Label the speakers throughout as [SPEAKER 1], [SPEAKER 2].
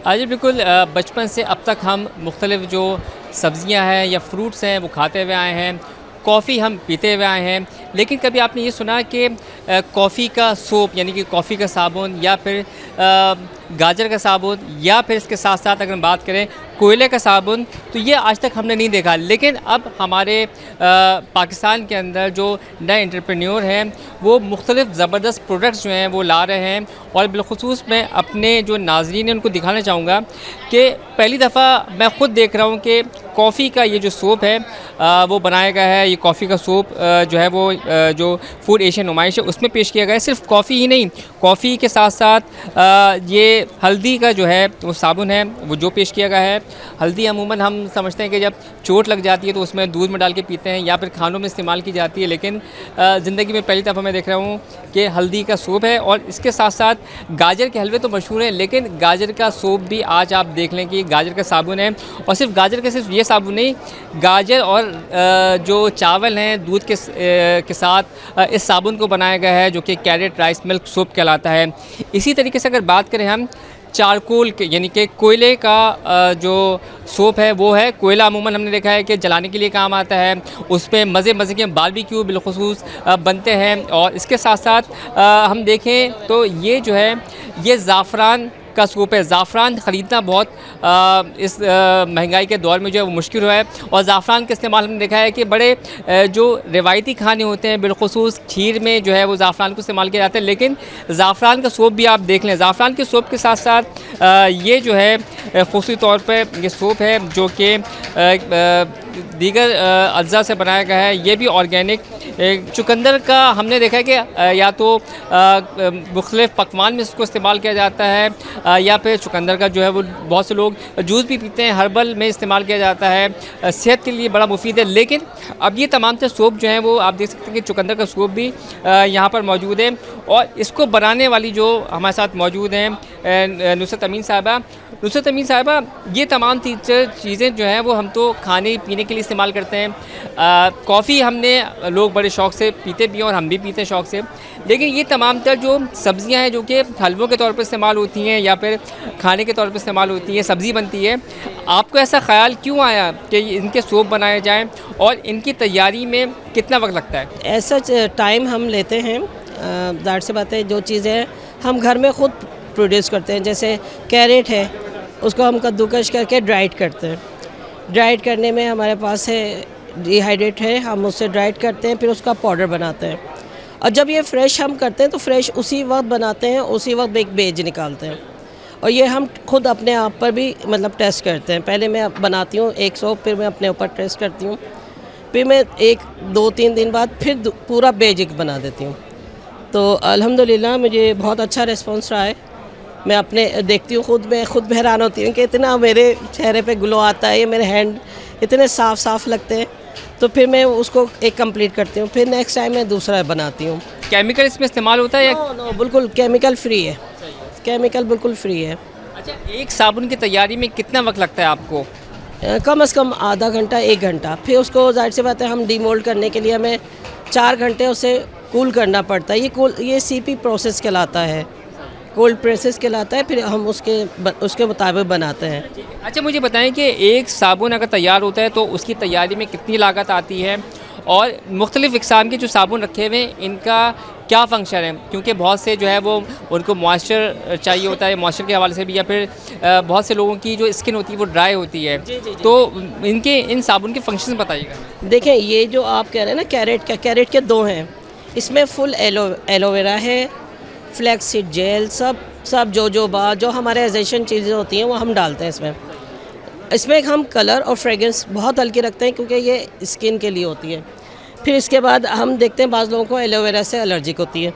[SPEAKER 1] जी बिल्कुल बचपन से अब तक हम मुख्तलिफ़ जो सब्ज़ियाँ हैं या फ्रूट्स हैं वो खाते हुए आए हैं। कॉफ़ी हम पीते हुए आए हैं। लेकिन कभी आपने ये सुना कि कॉफ़ी का सोप यानी कि कॉफ़ी का साबुन या फिर गाजर का साबुन या फिर इसके साथ-साथ अगर हम बात करें कोयले का साबुन, तो ये आज तक हमने नहीं देखा। लेकिन अब हमारे पाकिस्तान के अंदर जो नए एंटरप्रेन्योर हैं वो मुख्तलिफ़ ज़बरदस्त प्रोडक्ट्स जो हैं वो ला रहे हैं। और बिलख़ुसूस मैं अपने जो नाज़रीन हैं उनको दिखाना चाहूँगा कि पहली दफ़ा मैं ख़ुद देख रहा हूँ कि कॉफ़ी का ये जो सोप है वो बनाया गया है। ये कॉफ़ी का सोप जो है वो जो फूड एशिया नुमाइश है उसमें पेश किया गया है। सिर्फ कॉफ़ी ही नहीं, कॉफ़ी के साथ-साथ ये हल्दी का जो है वो साबुन है वो जो पेश किया गया है। हल्दी अमूमन हम समझते हैं कि जब चोट लग जाती है तो उसमें दूध में डाल के पीते हैं या फिर खानों में इस्तेमाल की जाती है। लेकिन ज़िंदगी में पहली दफ़ा मैं देख रहा हूँ कि हल्दी का सूप है। और इसके साथ-साथ गाजर के हलवे तो मशहूर हैं, लेकिन गाजर का सूप भी आज आप देख लें कि गाजर का साबुन है। और सिर्फ गाजर का सिर्फ ये साबुन नहीं, गाजर और जो चावल हैं दूध के साथ इस साबुन को बनाया गया है जो कि कैरेट राइस मिल्क सूप कहलाता है। इसी तरीके से अगर बात करें हम चारकोल के यानी कि कोयले का जो सोप है वो है। कोयला अमूमन हमने देखा है कि जलाने के लिए काम आता है। उस पे मज़े के बारबेक्यू बिलख़ुसूस बनते हैं। और इसके साथ-साथ हम देखें तो ये जो है ये ज़ाफ़रान का सूप है। ज़ाफ़रान ख़रीदना बहुत इस महंगाई के दौर में जो है वो मुश्किल हुआ है। और ज़ाफ़रान का इस्तेमाल हमने देखा है कि बड़े जो रिवायती खाने होते हैं बिलख़ुसूस खीर में जो है वो ज़ाफ़रान को इस्तेमाल किया जाता है। लेकिन ज़ाफ़रान का सूप भी आप देख लें। ज़ाफ़रान के सूप के साथ-साथ ये जो है ख़ुसूसी तौर पे ये सूप है जो कि दीगर अज्जा से बनाया गया है। ये भी ऑर्गेनिक चुकंदर का हमने देखा है कि या तो मुख्तलिफ़ पकवान में इसको इस्तेमाल किया जाता है या फिर चुकंदर का जो है वो बहुत से लोग जूस भी पीते हैं, हर्बल में इस्तेमाल किया जाता है, सेहत के लिए बड़ा मुफीद है। लेकिन अब ये तमाम से सूप जो हैं वो आप देख सकते हैं कि चुकंदर का सूप भी यहाँ पर मौजूद है। और इसको बनाने वाली जो हमारे साथ मौजूद हैं नुसरत अमीन साहिबा। नुसरत अमीन साहिबा, ये तमाम चीज़ें जो हैं वो हम तो खाने पीने के लिए इस्तेमाल करते हैं। कॉफ़ी हमने लोग बड़े शौक़ से पीते भी हैं और हम भी पीते हैं शौक़ से। लेकिन ये तमाम तर जो सब्ज़ियाँ हैं जो कि हलवों के तौर पर इस्तेमाल होती हैं या फिर खाने के तौर पर इस्तेमाल होती हैं, सब्ज़ी बनती है, आपको ऐसा ख़्याल क्यों आया कि इनके सूप बनाए जाएँ और इनकी तैयारी में कितना वक्त लगता है?
[SPEAKER 2] ऐसा टाइम हम लेते हैं। ज़ाहिर सी बात है जो चीज़ें हम घर में ख़ुद प्रोड्यूस करते हैं, जैसे कैरेट है उसको हम कद्दूकश करके ड्राइड करते हैं। ड्राइड करने में हमारे पास है डिहाइड्रेट है, हम उससे ड्राइड करते हैं, फिर उसका पाउडर बनाते हैं। और जब ये फ्रेश हम करते हैं तो फ्रेश उसी वक्त बनाते हैं, उसी वक्त एक बेज निकालते हैं। और ये हम खुद अपने आप पर भी मतलब टेस्ट करते हैं। पहले मैं बनाती हूँ 100, फिर मैं अपने ऊपर टेस्ट करती हूँ, फिर मैं 1-2-3 दिन बाद फिर पूरा बेज एक बना देती हूँ। तो अल्हम्दुलिल्लाह मुझे बहुत अच्छा रिस्पॉन्स रहा है। मैं अपने देखती हूँ मैं खुद हैरान होती हूँ कि इतना मेरे चेहरे पे ग्लो आता है, ये मेरे हैंड इतने साफ़ लगते हैं। तो फिर मैं उसको एक कंप्लीट करती हूँ, फिर नेक्स्ट टाइम मैं दूसरा बनाती हूँ।
[SPEAKER 1] केमिकल इसमें इस्तेमाल होता है या
[SPEAKER 2] नो बिल्कुल केमिकल फ्री है। केमिकल बिल्कुल फ्री है।
[SPEAKER 1] अच्छा, एक साबुन की तैयारी में कितना वक्त लगता है आपको?
[SPEAKER 2] कम से कम आधा घंटा 1 घंटा। फिर उसको ज़ाहिर सी बात है हम डीमोल्ड करने के लिए हमें 4 घंटे उसे कूल करना पड़ता है। ये सीपी प्रोसेस कहलाता है, कोल्ड प्रेसेस कहलाता है। फिर हम उसके मुताबिक बनाते हैं।
[SPEAKER 1] अच्छा, मुझे बताएं कि एक साबुन अगर तैयार होता है तो उसकी तैयारी में कितनी लागत आती है और मुख्तलिफ़ इक़साम के जो साबुन रखे हुए हैं इनका क्या फ़ंक्शन है? क्योंकि बहुत से जो है वो उनको मॉइस्चर चाहिए होता है, मॉइस्चर के हवाले से भी, या फिर बहुत से लोगों की जो स्किन होती है वो ड्राई होती है। तो इन साबुन के फ़ंक्शन बताइएगा।
[SPEAKER 2] देखें, ये जो आप कह रहे हैं ना कैरेट के 2 हैं। इसमें फुल एलोवेरा है, फ्लैक्स सीड जेल, सब जो हमारे एजेशन चीज़ें होती हैं वो हम डालते हैं इसमें हम कलर और फ्रेगरेंस बहुत हल्की रखते हैं क्योंकि ये स्किन के लिए होती है। फिर इसके बाद हम देखते हैं बाज़ लोगों को एलोवेरा से एलर्जिक होती है,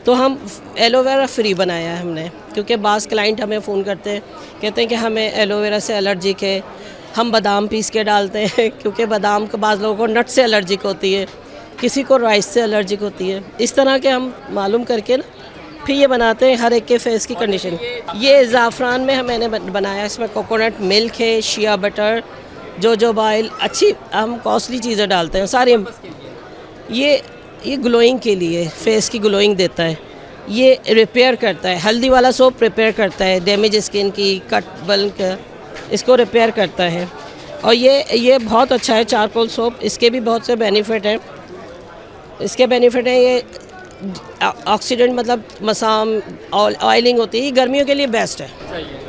[SPEAKER 2] तो हम एलोवेरा फ्री बनाया है हमने, क्योंकि बाज़ क्लाइंट हमें फ़ोन करते हैं, कहते हैं कि हमें एलोवेरा से एलर्जिक है। हम बादाम पीस के डालते हैं क्योंकि बादाम को बाज़ लोगों को नट से एलर्जिक होती है, किसी को राइस से एलर्जिक होती है। इस तरह के हम मालूम करके ना फिर ये बनाते हैं हर एक के फेस की कंडीशन। ये ज़ाफ़रान में मैंने बनाया, इसमें कोकोनट मिल्क है, शिया बटर, जोजोबा ऑयल, अच्छी हम कॉस्टली चीज़ें डालते हैं सारी। ये ग्लोइंग के लिए, फेस की ग्लोइंग देता है। ये रिपेयर करता है, हल्दी वाला सोप रिपेयर करता है डैमेज स्किन की, कट बल्क, इसको रिपेयर करता है। और ये बहुत अच्छा है चारकोल सोप, इसके भी बहुत से बेनिफिट हैं। इसके बेनिफिट हैं, ये ऑक्सीडेंट मतलब मसाम ऑयलिंग होती है, ये गर्मियों के लिए बेस्ट है,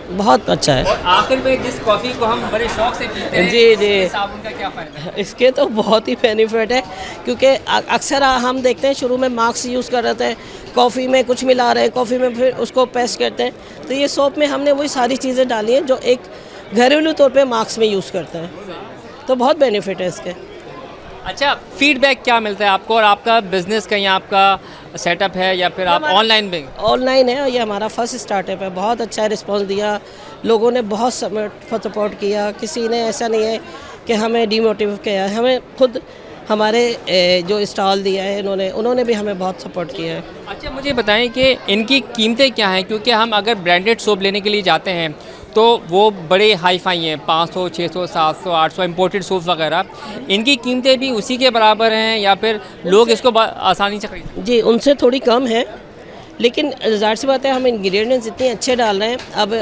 [SPEAKER 2] बहुत अच्छा है।
[SPEAKER 1] और आखिर में जिस कॉफ़ी को हम बड़े शौक से पीते हैं,
[SPEAKER 2] जी जी,
[SPEAKER 1] इसके साबुन का क्या फ़ायदा है?
[SPEAKER 2] इसके तो बहुत ही बेनिफिट है, क्योंकि अक्सर हम देखते हैं शुरू में मास्क यूज़ कर रहे थे, कॉफ़ी में कुछ मिला रहे हैं, कॉफ़ी में फिर उसको पेस्ट करते हैं। तो ये सोप में हमने वही सारी चीज़ें डाली हैं जो एक घरेलू तौर पे मास्क में यूज़ करते हैं, तो बहुत बेनिफिट है इसके।
[SPEAKER 1] अच्छा, फीडबैक क्या मिलता है आपको, और आपका बिजनेस कहीं आपका सेटअप है या फिर आप ऑनलाइन में?
[SPEAKER 2] ऑनलाइन है, ये हमारा फर्स्ट स्टार्टअप है, बहुत अच्छा रिस्पांस दिया, लोगों ने बहुत सपोर्ट किया, किसी ने ऐसा नहीं है कि हमें डिमोटिव किया, हमें खुद हमारे जो स्टॉल दिया है उन्होंने भी हमें बहुत सपोर्ट किया है।
[SPEAKER 1] अच्छा, मुझे बताएं कि इनकी कीमतें क्या हैं, क्योंकि हम अगर ब्रांडेड सोप लेने के लिए जाते हैं तो वो बड़े हाई फाई हैं, 500, 600, 700, 800 इम्पोर्टेड सोप वगैरह। इनकी कीमतें भी उसी के बराबर हैं या फिर लोग इसको आसानी से खरीद?
[SPEAKER 2] जी, उनसे थोड़ी कम है, लेकिन ज़ाहिर सी बात है हम इंग्रेडिएंट्स इतने अच्छे डाल रहे हैं। अब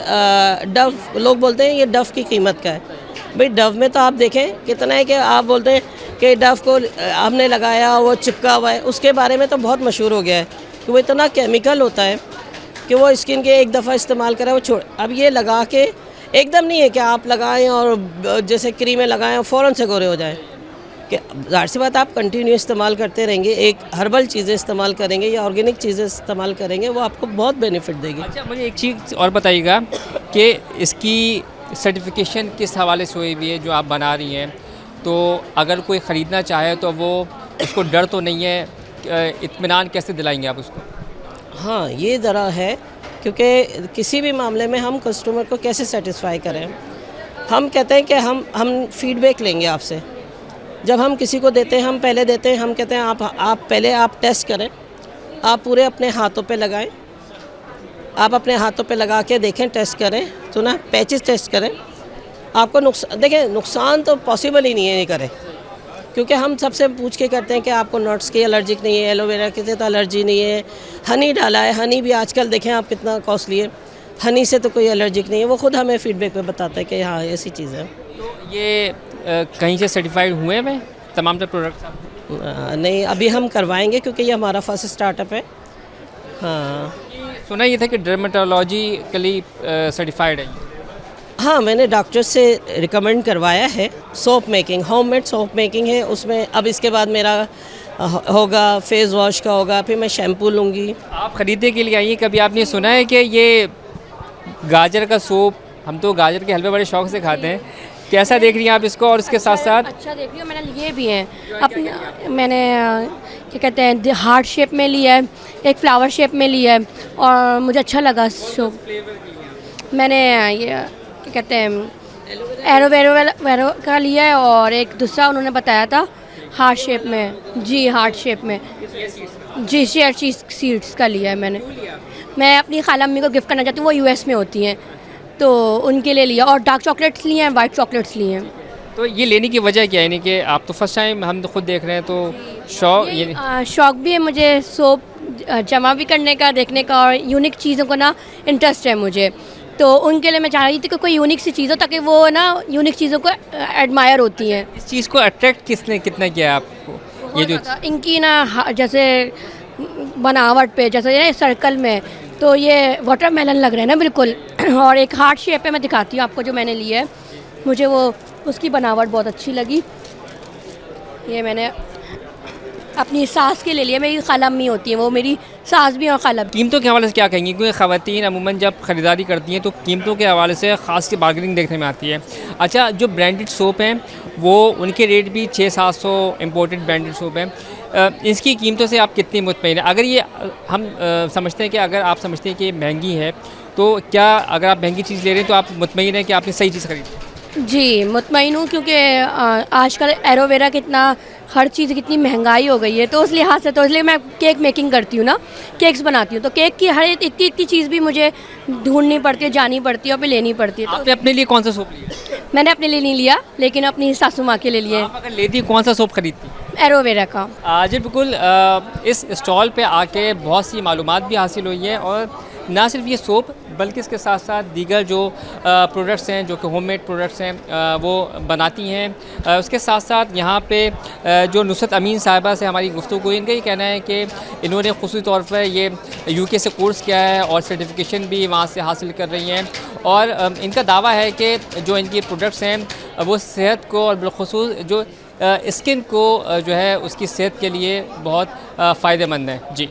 [SPEAKER 2] डव, लोग बोलते हैं ये डव की कीमत का है, भाई डव में तो आप देखें कितना है कि आप बोलते हैं कि डव को हमने लगाया वो चिपका हुआ है, उसके बारे में तो बहुत मशहूर हो गया है कि वो इतना केमिकल होता है कि वो स्किन के एक दफ़ा इस्तेमाल करें वो छोड़। अब ये लगा के एकदम नहीं है कि आप लगाएं और जैसे क्रीमें लगाएं और फ़ौरन से गोरे हो जाएं, कि ज़ाहिर सी बात आप कंटिन्यू इस्तेमाल करते रहेंगे, एक हर्बल चीज़ें इस्तेमाल करेंगे या ऑर्गेनिक चीज़ें इस्तेमाल करेंगे, वो आपको बहुत बेनिफिट देगी।
[SPEAKER 1] अच्छा, मुझे एक चीज़ और बताइएगा कि इसकी सर्टिफिकेशन किस हवाले से हुई हुई है जो आप बना रही हैं, तो अगर कोई ख़रीदना चाहे तो वो उसको डर तो नहीं है, इत्मीनान कैसे दिलाएंगे आप उसको?
[SPEAKER 2] हाँ, ये ज़रा है, क्योंकि किसी भी मामले में हम कस्टमर को कैसे सेटिस्फाई करें, हम कहते हैं कि हम फीडबैक लेंगे आपसे। जब हम किसी को देते हैं, हम पहले देते हैं, हम कहते हैं आप पहले आप टेस्ट करें, आप पूरे अपने हाथों पे लगाएं, आप अपने हाथों पे लगा के देखें, टेस्ट करें, तो ना पैचेस टेस्ट करें, आपको नुकसान तो पॉसिबल ही नहीं है, नहीं करें, क्योंकि हम सबसे पूछ के करते हैं कि आपको नट्स की एलर्जिक नहीं है, एलोवेरा की तो एलर्जी नहीं है, हनी डाला है, हनी भी आजकल देखें आप कितना कॉस्टली है, हनी से तो कोई एलर्जिक नहीं है, वो खुद हमें फीडबैक में बताता है कि हाँ ऐसी चीज़ है।
[SPEAKER 1] तो ये कहीं से सर्टिफाइड हुए हैं तमाम से प्रोडक्ट्स आप?
[SPEAKER 2] नहीं, अभी हम करवाएंगे क्योंकि ये हमारा फर्स्ट स्टार्टअप है। हाँ,
[SPEAKER 1] सुना ये था कि डर्मेटोलॉजिकली सर्टिफाइड है।
[SPEAKER 2] हाँ, मैंने डॉक्टर से रिकमेंड करवाया है। Soap making, homemade soap making है उसमें। अब इसके बाद मेरा होगा फेस वॉश का होगा, फिर मैं शैम्पू लूँगी।
[SPEAKER 1] आप ख़रीदने के लिए आई हैं, कभी आपने सुना है कि ये गाजर का सूप, हम तो गाजर के हलवे बड़े शौक से खाते हैं, कैसा देख रही हैं आप इसको? और इसके साथ साथ
[SPEAKER 3] अच्छा देख रही हूँ, मैंने लिए भी हैं अपने, मैंने क्या कहते हैं हार्ट शेप में लिया है, एक फ्लावर शेप में लिया है, और मुझे अच्छा लगा सूप। मैंने ये क्या कहते हैं एलोवेरा का लिया है, और एक दूसरा उन्होंने बताया था हार्ट शेप में, जी हार्ट शेप में, जी चिया सीड्स का लिया है मैंने। मैं अपनी खाला अम्मी को गिफ्ट करना चाहती हूँ, वो यूएस में होती हैं, तो उनके लिए लिया। और डार्क चॉकलेट्स लिए हैं, वाइट चॉकलेट्स लिए हैं।
[SPEAKER 1] तो ये लेने की वजह क्या है? यानी कि आप तो फर्स्ट टाइम, हम तो खुद देख रहे हैं, तो
[SPEAKER 3] शौक भी है मुझे सोप जमा भी करने का, देखने का, और यूनिक चीज़ों को ना इंटरेस्ट है मुझे, तो उनके लिए मैं चाह रही थी कि कोई यूनिक सी चीज़ हो, ताकि वो ना यूनिक चीज़ों को एडमायर होती हैं।
[SPEAKER 1] इस चीज़ को अट्रैक्ट कितना किया है आपको? ये जो
[SPEAKER 3] इनकी ना जैसे बनावट पे, जैसे ये सर्कल में, तो ये वाटरमेलन लग रहा है ना बिल्कुल, और एक हार्ट शेप पे मैं दिखाती हूँ आपको जो मैंने लिया है, मुझे वो उसकी बनावट बहुत अच्छी लगी। ये मैंने अपनी सास के ले लिया, मेरी खाला अम्मी होती है, वो मेरी सास भी और खाला भी।
[SPEAKER 1] कीमतों के हवाले से क्या कहेंगी? क्योंकि ख़वातीन अमूमन जब ख़रीदारी करती हैं तो कीमतों के हवाले से ख़ास की बार्गेनिंग देखने में आती है। अच्छा, जो ब्रांडेड सोप हैं वो उनके रेट भी 600-700 इम्पोर्टेड ब्रांडेड सोप हैं, इसकी कीमतों से आप कितनी मुतमईन हैं? अगर ये हम समझते हैं कि अगर आप समझते हैं कि महंगी है, तो क्या अगर आप महंगी चीज़ ले रहे हैं तो आप मुतमईन हैं कि आपने सही चीज़ खरीदी?
[SPEAKER 3] जी मुतमईन हूँ, क्योंकि आजकल एलोवेरा कितना, हर चीज़ कितनी महंगाई हो गई है, तो उस लिहाज से, तो इसलिए मैं केक मेकिंग करती हूँ ना, केक्स बनाती हूँ, तो केक की हर इतनी चीज़ भी मुझे ढूंढनी पड़ती है, जानी पड़ती है और फिर लेनी पड़ती है। तो
[SPEAKER 1] आपने अपने लिए कौन सा सोप लिया?
[SPEAKER 3] मैंने अपने लिए नहीं लिया, लेकिन अपनी सासू माँ के लिए लिए।
[SPEAKER 1] आप अगर लेती कौन सा सोप खरीदती?
[SPEAKER 3] एलोवेरा का।
[SPEAKER 1] जी बिल्कुल, इस स्टॉल पे आके बहुत सी मालूमात भी हासिल हुई है, और ना सिर्फ ये सोप बल्कि इसके साथ साथ दीगर जो प्रोडक्ट्स हैं जो कि होममेड प्रोडक्ट्स हैं वो बनाती हैं। उसके साथ साथ यहाँ पे जो नुसरत अमीन साहिबा से हमारी गुफ्तगू हुई, इनका ये कहना है कि इन्होंने ख़ुसूसी तौर पर ये यूके से कोर्स किया है और सर्टिफिकेशन भी वहाँ से हासिल कर रही हैं, और इनका दावा है कि जो इनकी प्रोडक्ट्स हैं वो सेहत को और बिलखुसूस जो स्किन को जो है उसकी सेहत के लिए बहुत फ़ायदेमंद है। जी।